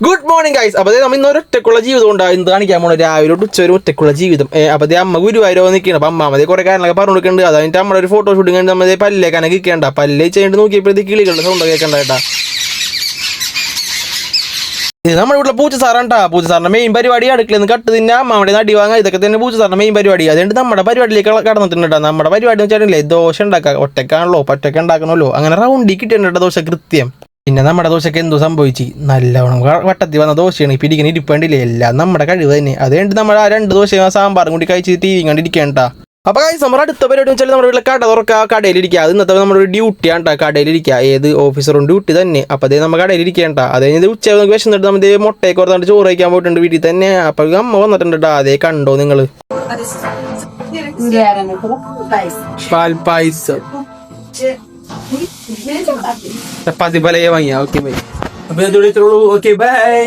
Good morning guys. അപ്പോൾ നമ്മൾ ഇന്ന് ഒറ്റക്കുള്ള ജീവിതം ഉണ്ടാകും. ഇന്ന് കാണിക്കാൻ പോണ രാവിലെ ഉച്ച ഒരു ഒറ്റക്കുള്ള ജീവിതം. അപ്പോൾ അമ്മ ഗുരുവായൂരോ നിൽക്കണം. അപ്പം അമ്മാമതി കുറേ കാര്യങ്ങളൊക്കെ പറഞ്ഞു കൊടുക്കുന്നുണ്ട്. അതായത് നമ്മുടെ ഒരു ഫോട്ടോ ഷൂട്ടിങ് കഴിഞ്ഞ് നമ്മൾ പല്ലേക്കാനൊക്കെ ഇരിക്കേണ്ട. പല്ലേ ചെയ്യേണ്ടി നോക്കിയപ്പോഴത്തേക്ക് കിളികളുടെ സൗണ്ട് കേൾക്കണ്ട കേട്ടാ. ഇത് നമ്മുടെ വീട്ടിലെ പൂച്ച സാറാണ്ടാ. പൂച്ച സാറിന്റെ മെയിൻ പരിപാടി അടുക്കളയിൽ നിന്ന് കട്ട് തിന്നെ അമ്മാവിടെ നടി വാങ്ങാം. ഇതൊക്കെ തന്നെ പൂച്ച സാറിന്റെ മെയിൻ പരിപാടി. അതുകൊണ്ട് നമ്മുടെ പരിപാടിയിലേക്ക് കടന്നിട്ടുണ്ട്. നമ്മുടെ പരിപാടി എന്ന് വെച്ചിട്ടുണ്ടല്ലേ ദോശ ഉണ്ടാക്കുക. ഒറ്റക്കാണല്ലോ ഒറ്റക്ക ഉണ്ടാക്കണമല്ലോ. അങ്ങനെ റൗണ്ടിൽ കിട്ടിയിട്ടുണ്ട് ദോശ കൃത്യം. പിന്നെ നമ്മുടെ ദോശക്ക് എന്തോ സംഭവിച്ചു. നല്ലവണ്ണം വട്ടത്തിൽ വന്ന ദോശയാണ് പിടിക്കുന്ന ഇരിപ്പേണ്ടില്ലേ. എല്ലാം നമ്മുടെ കഴിവ് തന്നെ. അതുകൊണ്ട് നമ്മൾ ആ 2 ദോശയും സാമ്പാറും കൂടി കഴിച്ച് TV കണ്ടിരിക്കേണ്ട. അപ്പോൾ നമ്മുടെ അടുത്ത പരിപാടി വെച്ചാൽ നമ്മുടെ വീട്ടിലെ കട തുറക്കുക, കടയിലിരിക്കുക. അത് ഇന്നത്തെ നമ്മുടെ ഒരു ഡ്യൂട്ടിയാണ് കേട്ടോ. കടയിലിരിക്കുക. ഏത് ഓഫീസറും ഡ്യൂട്ടി തന്നെ. അപ്പോൾ അതേ നമ്മൾ കടയിലിരിക്കേണ്ട. അത് കഴിഞ്ഞത് ഉച്ച വിശന്നിട്ട് നമ്മൾ മുട്ടയൊക്കെ ഓർത്താണ്ട് ചോറ് കഴിക്കാൻ പോയിട്ടുണ്ട് വീട്ടിൽ തന്നെ. അപ്പോൾ അമ്മ വന്നിട്ടുണ്ട് കേട്ടോ. അതേ കണ്ടോ നിങ്ങൾ. പാൽപ്പായസം ചപ്പാത്തി പലയെ വാങ്ങിയാ. Okay bye. അപ്പോൾ ഓക്കെ ബൈ.